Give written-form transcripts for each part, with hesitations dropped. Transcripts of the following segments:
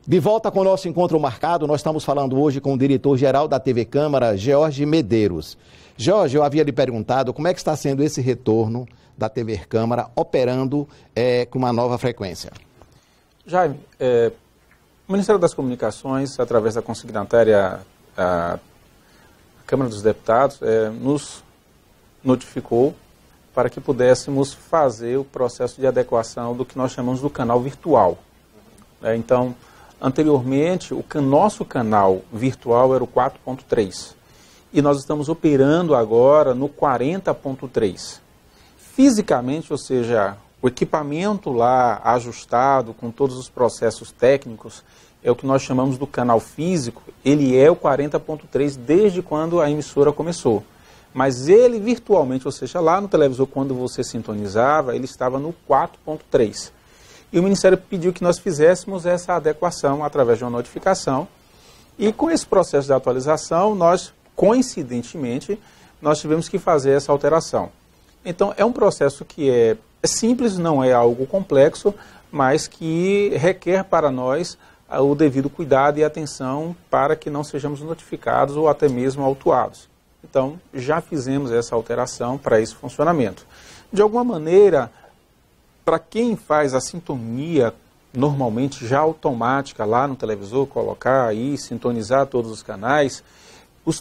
De volta com o nosso encontro marcado, nós estamos falando hoje com o diretor-geral da TV Câmara, Jorge Medeiros. Jorge, eu havia lhe perguntado como é que está sendo esse retorno da TV Câmara operando com uma nova frequência. Jaime, o Ministério das Comunicações, através da consignatária a Câmara dos Deputados, nos notificou para que pudéssemos fazer o processo de adequação do que nós chamamos do canal virtual. Então, anteriormente, o nosso canal virtual era o 4.3 e nós estamos operando agora no 40.3. Fisicamente, ou seja, o equipamento lá ajustado com todos os processos técnicos é o que nós chamamos do canal físico, ele é o 40.3 desde quando a emissora começou. Mas ele virtualmente, ou seja, lá no televisor quando você sintonizava, ele estava no 4.3. E o Ministério pediu que nós fizéssemos essa adequação através de uma notificação. E com esse processo de atualização, nós, coincidentemente, nós tivemos que fazer essa alteração. Então, é um processo que é simples, não é algo complexo, mas que requer para nós o devido cuidado e atenção para que não sejamos notificados ou até mesmo autuados. Então, já fizemos essa alteração para esse funcionamento. De alguma maneira, para quem faz a sintonia normalmente já automática lá no televisor, colocar aí, sintonizar todos os canais,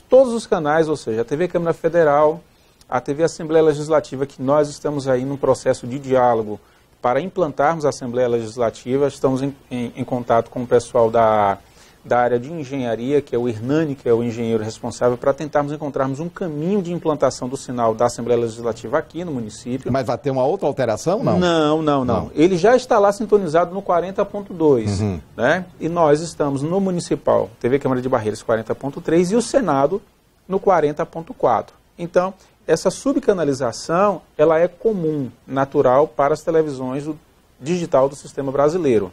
todos os canais, ou seja, a TV Câmara Federal, a TV Assembleia Legislativa, que nós estamos aí num processo de diálogo para implantarmos a Assembleia Legislativa, estamos em contato com o pessoal da área de engenharia, que é o Hernani, que é o engenheiro responsável, para tentarmos encontrarmos um caminho de implantação do sinal da Assembleia Legislativa aqui no município. Mas vai ter uma outra alteração, não? Não. Ele já está lá sintonizado no 40.2, né? E nós estamos no Municipal, TV Câmara de Barreiras 40.3 e o Senado no 40.4. Então, essa subcanalização, ela é comum, natural para as televisões digital do sistema brasileiro.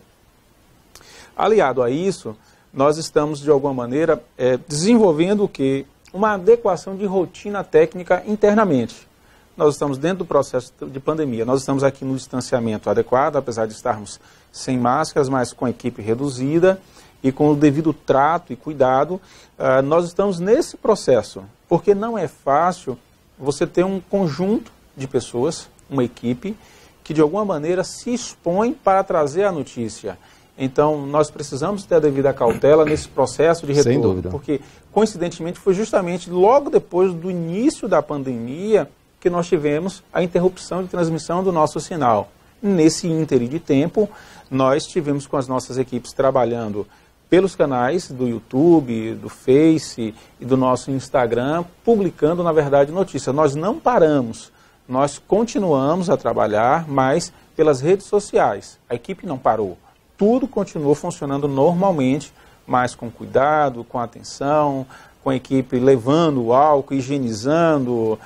Aliado a isso, nós estamos, de alguma maneira, desenvolvendo o quê? Uma adequação de rotina técnica internamente. Nós estamos dentro do processo de pandemia, nós estamos aqui no distanciamento adequado, apesar de estarmos sem máscaras, mas com a equipe reduzida e com o devido trato e cuidado, nós estamos nesse processo, porque não é fácil você ter um conjunto de pessoas, uma equipe, que de alguma maneira se expõe para trazer a notícia. Então, nós precisamos ter a devida cautela nesse processo de retorno. Sem dúvida. Porque, coincidentemente, foi justamente logo depois do início da pandemia que nós tivemos a interrupção de transmissão do nosso sinal. Nesse íntere de tempo, nós tivemos com as nossas equipes trabalhando pelos canais do YouTube, do Face e do nosso Instagram, publicando, na verdade, notícias. Nós não paramos, nós continuamos a trabalhar, mas pelas redes sociais. A equipe não parou. Tudo continuou funcionando normalmente, mas com cuidado, com atenção, com a equipe levando o álcool, higienizando,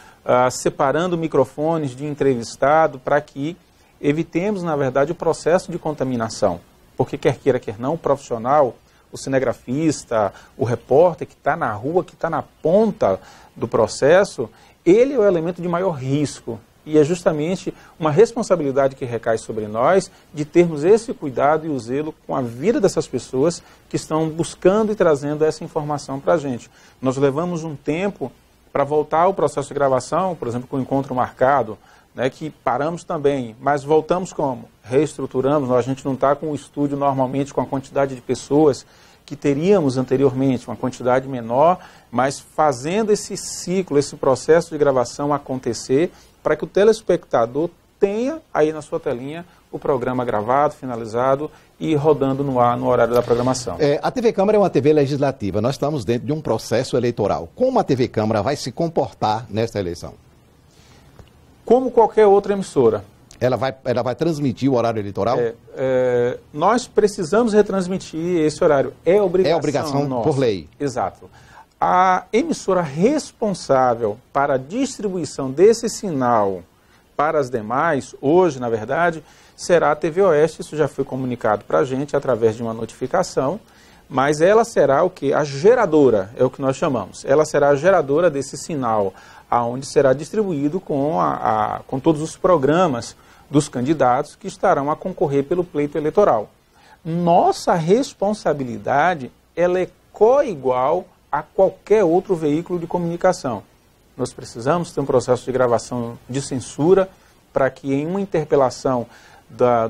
separando microfones de entrevistado para que evitemos, na verdade, o processo de contaminação. Porque quer queira, quer não, o profissional, o cinegrafista, o repórter que está na rua, que está na ponta do processo, ele é o elemento de maior risco. E é justamente uma responsabilidade que recai sobre nós de termos esse cuidado e o zelo com a vida dessas pessoas que estão buscando e trazendo essa informação para a gente. Nós levamos um tempo para voltar ao processo de gravação, por exemplo, com o encontro marcado, né, que paramos também, mas voltamos como? Reestruturamos, a gente não está com o estúdio normalmente com a quantidade de pessoas que teríamos anteriormente, uma quantidade menor, mas fazendo esse ciclo, esse processo de gravação acontecer, para que o telespectador tenha aí na sua telinha o programa gravado, finalizado e rodando no ar no horário da programação. A TV Câmara é uma TV legislativa, nós estamos dentro de um processo eleitoral. Como a TV Câmara vai se comportar nesta eleição? Como qualquer outra emissora. Ela vai transmitir o horário eleitoral? Nós precisamos retransmitir esse horário. É obrigação nossa. Por lei. Exato. A emissora responsável para a distribuição desse sinal para as demais, hoje, na verdade, será a TV Oeste. Isso já foi comunicado para a gente através de uma notificação, mas ela será o quê? A geradora, é o que nós chamamos. Ela será a geradora desse sinal, aonde será distribuído com todos os programas dos candidatos que estarão a concorrer pelo pleito eleitoral. nossa responsabilidade ela é coigual a qualquer outro veículo de comunicação. Nós precisamos ter um processo de gravação de censura para que em uma interpelação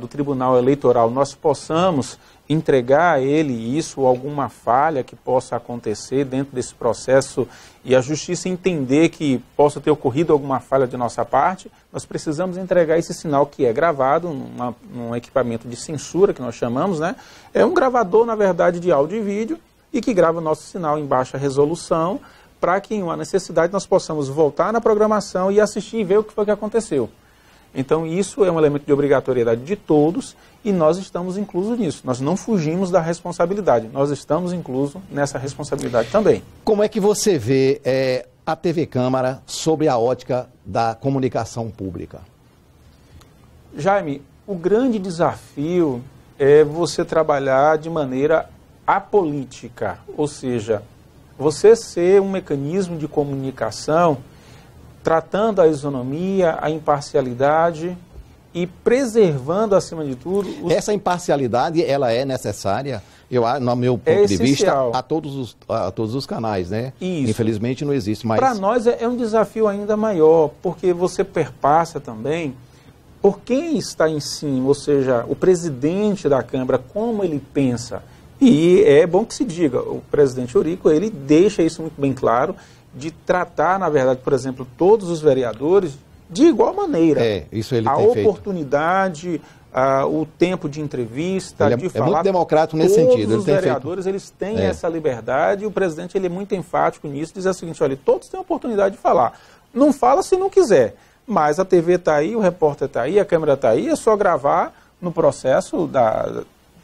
do Tribunal Eleitoral nós possamos entregar a ele isso ou alguma falha que possa acontecer dentro desse processo e a Justiça entender que possa ter ocorrido alguma falha de nossa parte, nós precisamos entregar esse sinal que é gravado num equipamento de censura que nós chamamos, né? É um gravador, na verdade, de áudio e vídeo e que grava o nosso sinal em baixa resolução para que em uma necessidade nós possamos voltar na programação e assistir e ver o que foi que aconteceu. Então isso é um elemento de obrigatoriedade de todos e nós estamos inclusos nisso. Nós não fugimos da responsabilidade, nós estamos inclusos nessa responsabilidade também. Como é que você vê a TV Câmara sob a ótica da comunicação pública? Jaime, o grande desafio é você trabalhar de maneira apolítica, ou seja, você ser um mecanismo de comunicação tratando a isonomia, a imparcialidade e preservando, acima de tudo... Essa imparcialidade, ela é necessária, no meu ponto de vista, a todos os canais, né? Isso. Infelizmente não existe mais... Para nós é um desafio ainda maior, porque você perpassa também por quem está em cima, ou seja, o presidente da Câmara, como ele pensa. E é bom que se diga, o presidente Eurico, ele deixa isso muito bem claro, de tratar, na verdade, por exemplo, todos os vereadores de igual maneira. Isso ele tem feito. A oportunidade, o tempo de entrevista, ele de falar. É muito democrático nesse sentido. Todos os vereadores, eles têm essa liberdade e o presidente ele é muito enfático nisso, diz o seguinte, olha, todos têm a oportunidade de falar. Não fala se não quiser, mas a TV está aí, o repórter está aí, a câmera está aí, é só gravar no processo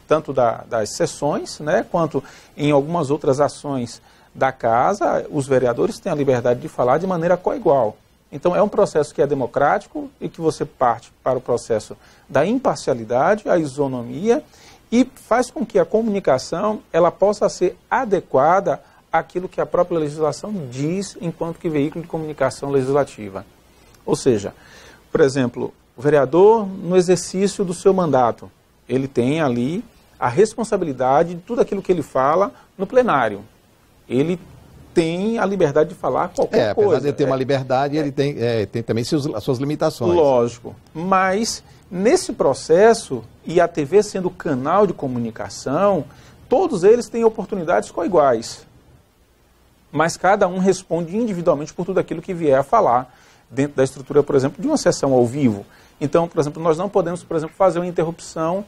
tanto das sessões, né, quanto em algumas outras ações da casa, os vereadores têm a liberdade de falar de maneira coigual. Então é um processo que é democrático e que você parte para o processo da imparcialidade, a isonomia e faz com que a comunicação ela possa ser adequada àquilo que a própria legislação diz enquanto que veículo de comunicação legislativa. Ou seja, por exemplo, o vereador no exercício do seu mandato, ele tem ali a responsabilidade de tudo aquilo que ele fala no plenário. Ele tem a liberdade de falar qualquer coisa. Apesar de ter uma liberdade, ele tem também as suas limitações. Lógico, mas nesse processo, e a TV sendo canal de comunicação, todos eles têm oportunidades coiguais. Mas cada um responde individualmente por tudo aquilo que vier a falar, dentro da estrutura, por exemplo, de uma sessão ao vivo. Então, por exemplo, nós não podemos, por exemplo, fazer uma interrupção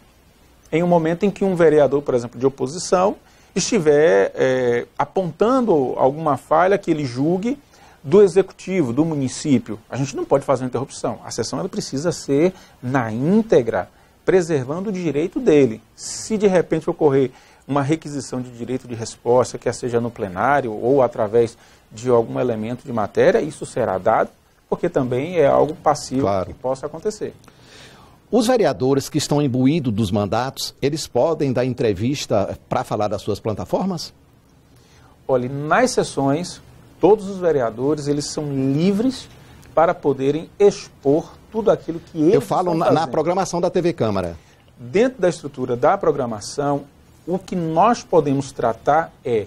em um momento em que um vereador, por exemplo, de oposição, estiver apontando alguma falha que ele julgue do executivo, do município. A gente não pode fazer uma interrupção. A sessão ela precisa ser na íntegra, preservando o direito dele. Se de repente ocorrer uma requisição de direito de resposta, quer seja no plenário ou através de algum elemento de matéria, isso será dado, porque também é algo passivo que possa acontecer. Os vereadores que estão imbuídos dos mandatos, eles podem dar entrevista para falar das suas plataformas? Olha, nas sessões, todos os vereadores, eles são livres para poderem expor tudo aquilo que eles Eu falo na programação da TV Câmara. Dentro da estrutura da programação, o que nós podemos tratar é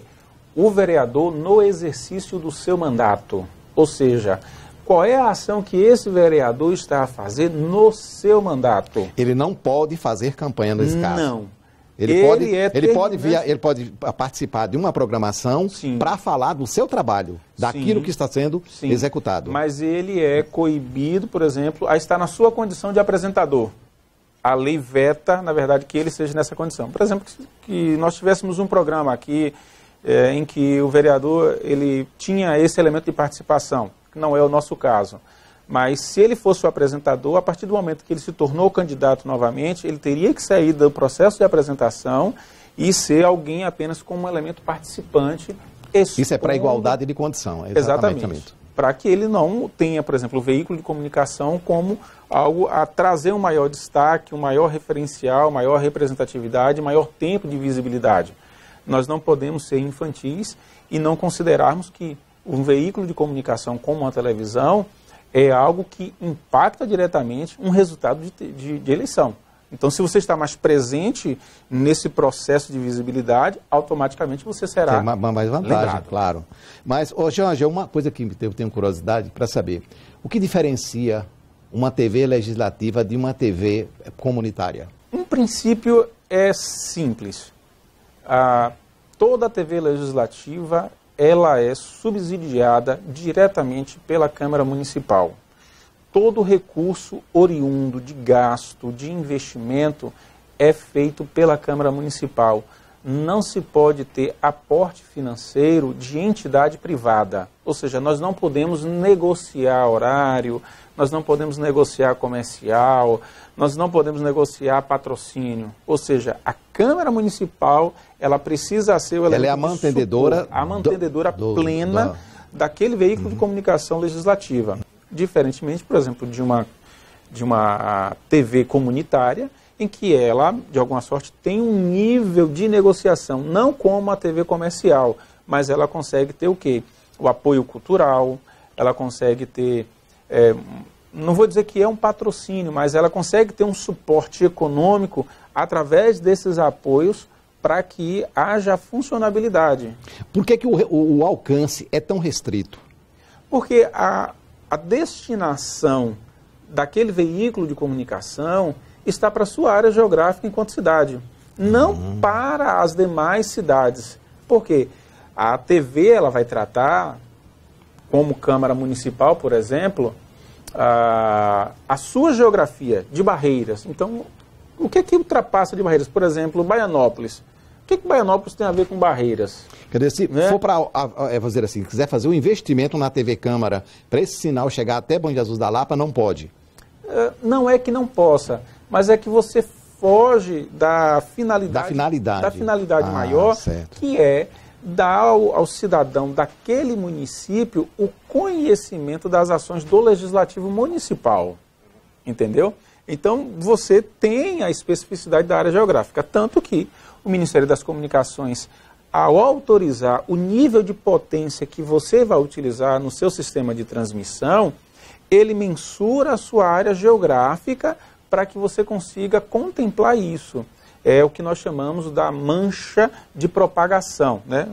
o vereador no exercício do seu mandato. Ou seja, qual é a ação que esse vereador está a fazer no seu mandato? Ele não pode fazer campanha nesse caso. Não. Ele pode participar de uma programação para falar do seu trabalho, daquilo que está sendo executado. Mas ele é coibido, por exemplo, a estar na sua condição de apresentador. A lei veta, na verdade, que ele seja nessa condição. Por exemplo, que nós tivéssemos um programa aqui em que o vereador ele tinha esse elemento de participação. Não é o nosso caso, mas se ele fosse o apresentador, a partir do momento que ele se tornou candidato novamente, ele teria que sair do processo de apresentação e ser alguém apenas como um elemento participante. Isso é para igualdade de condição. Exatamente. Para que ele não tenha, por exemplo, o veículo de comunicação como algo a trazer um maior destaque, um maior referencial, maior representatividade, maior tempo de visibilidade. Nós não podemos ser infantis e não considerarmos que um veículo de comunicação como a televisão é algo que impacta diretamente um resultado de eleição. Então, se você está mais presente nesse processo de visibilidade, automaticamente você será mais vantagem, lembrado. Claro. Mas, Jorge, uma coisa que eu tenho curiosidade para saber. O que diferencia uma TV legislativa de uma TV comunitária? Um princípio é simples. Toda a TV legislativa, ela é subsidiada diretamente pela Câmara Municipal. Todo recurso oriundo de gasto, de investimento, é feito pela Câmara Municipal. Não se pode ter aporte financeiro de entidade privada. Ou seja, nós não podemos negociar horário, nós não podemos negociar comercial, nós não podemos negociar patrocínio. Ou seja, a Câmara Municipal, ela precisa ser o elemento ela é a mantenedora, plena daquele veículo de comunicação legislativa. Diferentemente, por exemplo, de uma TV comunitária, em que ela, de alguma sorte, tem um nível de negociação, não como a TV comercial, mas ela consegue ter o quê? O apoio cultural, ela consegue ter, não vou dizer que é um patrocínio, mas ela consegue ter um suporte econômico através desses apoios para que haja funcionabilidade. Por que o alcance é tão restrito? Porque a destinação daquele veículo de comunicação está para a sua área geográfica enquanto cidade, não para as demais cidades. Porque a TV ela vai tratar, como Câmara Municipal, por exemplo, a sua geografia de barreiras. Então, o que é que ultrapassa de barreiras? Por exemplo, Baianópolis. O que Baianópolis tem a ver com barreiras? Quer dizer, se for para, dizer assim, quiser fazer um investimento na TV Câmara para esse sinal chegar até Bom Jesus da Lapa, não pode? Não é que não possa, mas é que você foge da finalidade maior, certo. Que é dar ao cidadão daquele município o conhecimento das ações do Legislativo Municipal. Entendeu? Então, você tem a especificidade da área geográfica, tanto que o Ministério das Comunicações, ao autorizar o nível de potência que você vai utilizar no seu sistema de transmissão, ele mensura a sua área geográfica para que você consiga contemplar isso. É o que nós chamamos da mancha de propagação, né?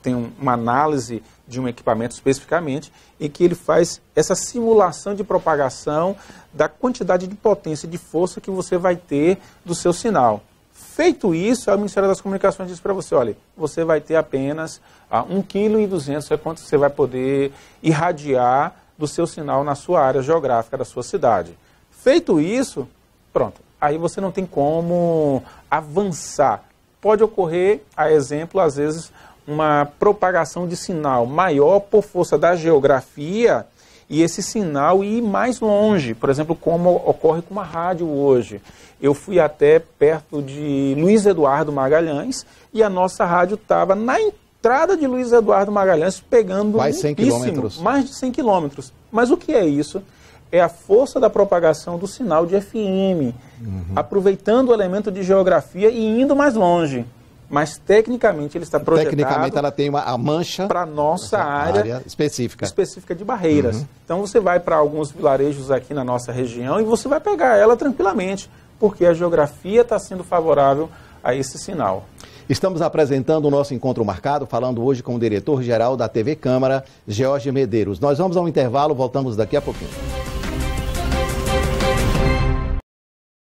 Tem uma análise de um equipamento especificamente, em que ele faz essa simulação de propagação da quantidade de potência e de força que você vai ter do seu sinal. Feito isso, o Ministério das Comunicações diz para você, olha, você vai ter apenas 1,2 kg, é quanto você vai poder irradiar do seu sinal na sua área geográfica da sua cidade. Feito isso, pronto, aí você não tem como avançar. Pode ocorrer, a exemplo, às vezes, uma propagação de sinal maior por força da geografia e esse sinal ir mais longe, por exemplo, como ocorre com uma rádio hoje. Eu fui até perto de Luiz Eduardo Magalhães e a nossa rádio estava na entrada de Luiz Eduardo Magalhães pegando mais 100 quilômetros. Mais de 100 quilômetros. Mas o que é isso? É a força da propagação do sinal de FM, aproveitando o elemento de geografia e indo mais longe. Mas tecnicamente ele está projetado... Tecnicamente ela tem a mancha... para a nossa área específica de barreiras. Então você vai para alguns vilarejos aqui na nossa região e você vai pegar ela tranquilamente, porque a geografia está sendo favorável a esse sinal. Estamos apresentando o nosso encontro marcado, falando hoje com o diretor-geral da TV Câmara, Jorge Medeiros. Nós vamos ao intervalo, voltamos daqui a pouquinho.